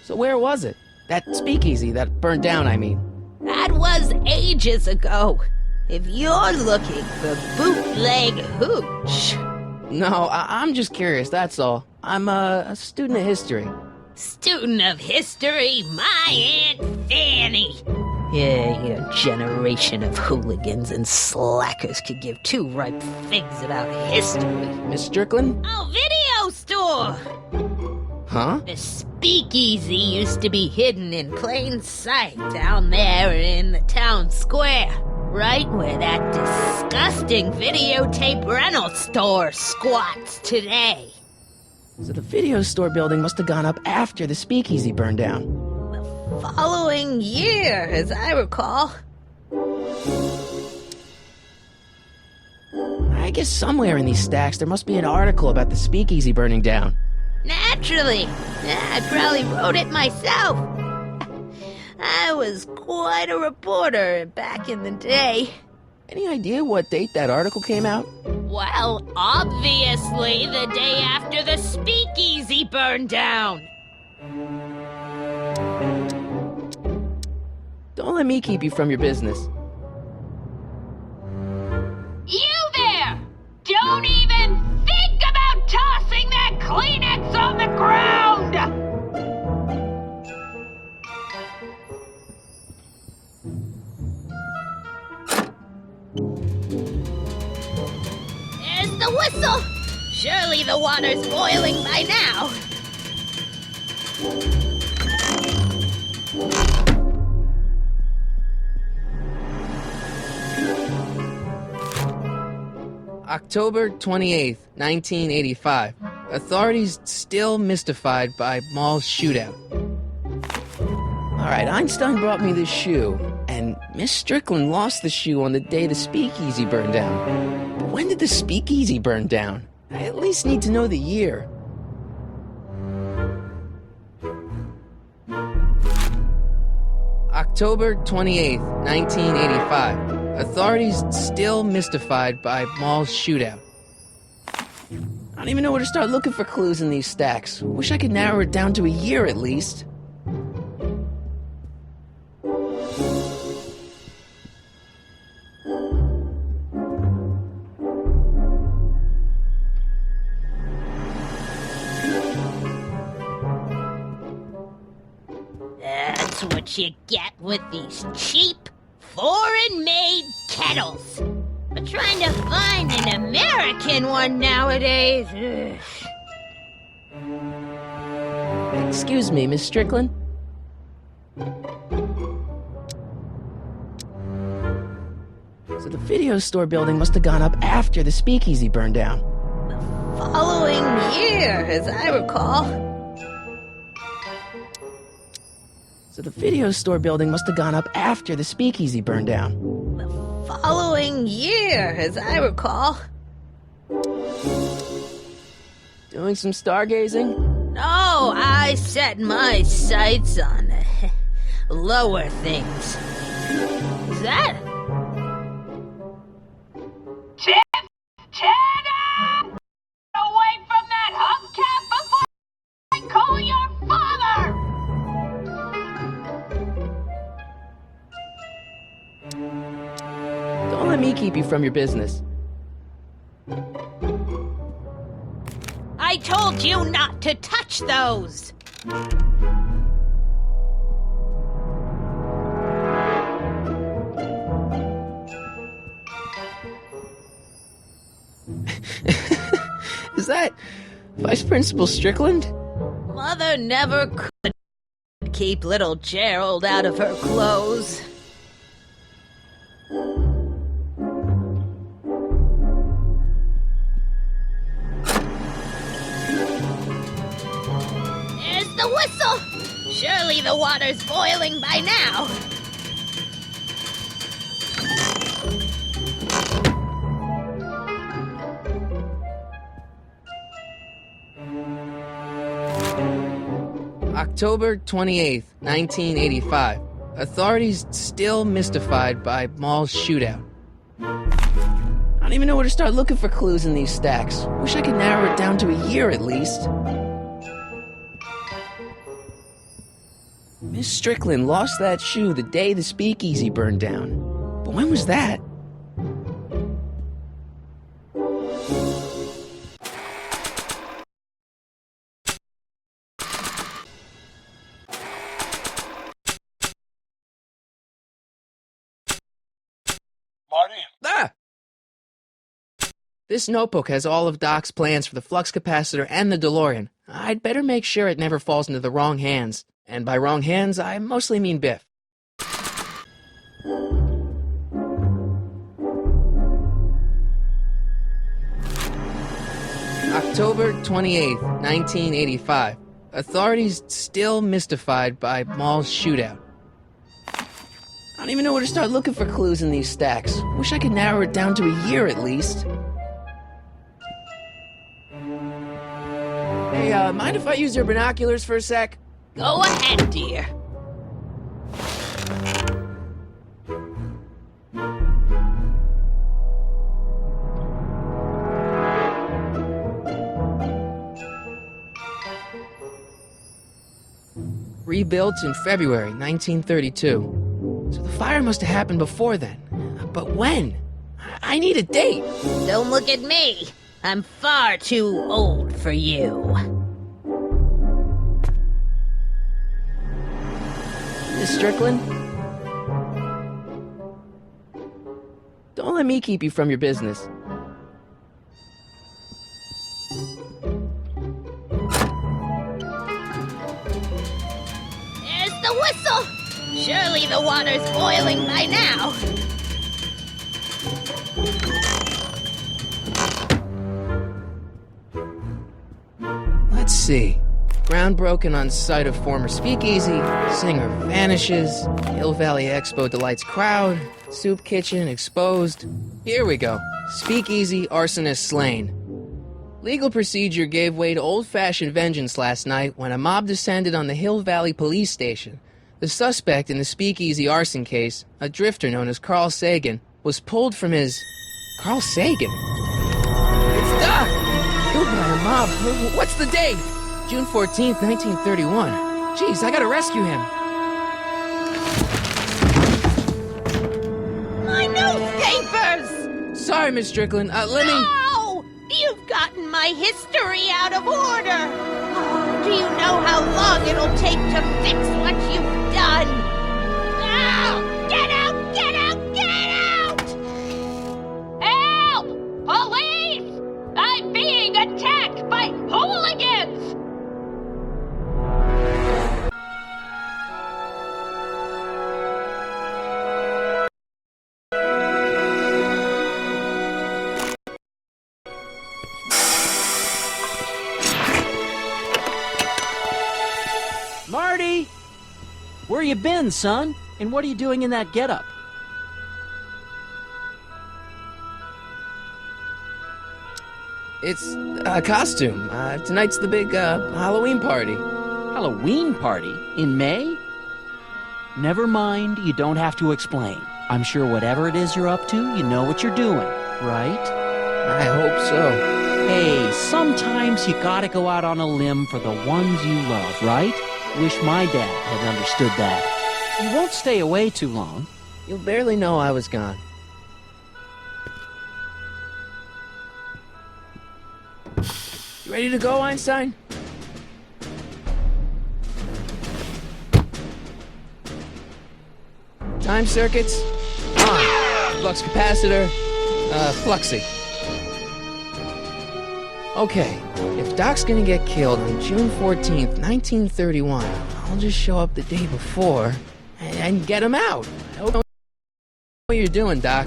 So where was it? That speakeasy that burned down, I mean. That was ages ago. If you're looking for bootleg hooch. No, I'm just curious, that's all. I'm a student of history. Student of history, my Aunt Fanny. Yeah, your generation of hooligans and slackers could give two ripe figs about history. Miss Strickland? Oh, video store! Huh? The speakeasy used to be hidden in plain sight down there in the town square. Right where that disgusting videotape rental store squats today. So the video store building must have gone up after the speakeasy burned down. The following year, as I recall. I guess somewhere in these stacks there must be an article about the speakeasy burning down. Naturally. I probably wrote it myself. I was quite a reporter back in the day. Any idea what date that article came out? Well, obviously the day after the speakeasy burned down. Don't let me keep you from your business. You there! Don't even think about tossing that Kleenex on the ground! There's the whistle! Surely the water's boiling by now. October 28th, 1985. Authorities still mystified by mall shootout. Alright, Einstein brought me this shoe, and Miss Strickland lost the shoe on the day the speakeasy burned down. But when did the speakeasy burn down? I at least need to know the year. October 28th, 1985. Authorities still mystified by mall shootout. I don't even know where to start looking for clues in these stacks. Wish I could narrow it down to a year at least. That's what you get with these cheap, foreign-made kettles. But trying to find an American one nowadays... Excuse me, Miss Strickland? So the video store building must have gone up after the speakeasy burned down. The following year, as I recall. So the video store building must have gone up after the speakeasy burned down. The following year, as I recall. Doing some stargazing? No, I set my sights on lower things. Is that? Ted! Away from that hubcap before I call your father! Don't let me keep you from your business. I told you not to touch those! Is that Vice Principal Strickland? Mother never could keep little Gerald out of her clothes. There's the whistle! Surely the water's boiling by now. October 28th, 1985. Authorities still mystified by mall shootout. I don't even know where to start looking for clues in these stacks. Wish I could narrow it down to a year at least. Miss Strickland lost that shoe the day the speakeasy burned down. But when was that? Marty? Ah! This notebook has all of Doc's plans for the flux capacitor and the DeLorean. I'd better make sure it never falls into the wrong hands. And by wrong hands, I mostly mean Biff. October 28th, 1985. Authorities still mystified by Mall's shootout. I don't even know where to start looking for clues in these stacks. Wish I could narrow it down to a year at least. Hey, mind if I use your binoculars for a sec? Go ahead, dear. Rebuilt in February 1932. So the fire must have happened before then. But when? I need a date. Don't look at me. I'm far too old for you. Miss Strickland? Don't let me keep you from your business. There's the whistle. Surely the water's boiling by now. Let's see. Ground broken on site of former speakeasy, singer vanishes, Hill Valley Expo delights crowd, soup kitchen exposed. Here we go. Speakeasy arsonist slain. Legal procedure gave way to old-fashioned vengeance last night when a mob descended on the Hill Valley police station. The suspect in the speakeasy arson case, a drifter known as Carl Sagan, was pulled from his... Carl Sagan? It's Doc! Killed by a mob. What's the date? June 14th, 1931. Jeez, I gotta rescue him. My newspapers! Sorry, Miss Strickland. Let me... No! You've gotten my history out of order! Oh, do you know how long it'll take to fix what you've done? Oh, get out! Get out! Get out! Help! Police! I'm being attacked by hooligans! Marty! Where you been, son? And what are you doing in that getup? It's a costume. Tonight's the big, Halloween party. Halloween party? In May? Never mind, you don't have to explain. I'm sure whatever it is you're up to, you know what you're doing, right? I hope so. Hey, sometimes you gotta go out on a limb for the ones you love, right? Wish my dad had understood that. You won't stay away too long. You'll barely know I was gone. You ready to go, Einstein? Time circuits on. Flux capacitor, fluxy. Okay, if Doc's gonna get killed on June 14th, 1931, I'll just show up the day before and get him out. I hope you know what you're doing, Doc.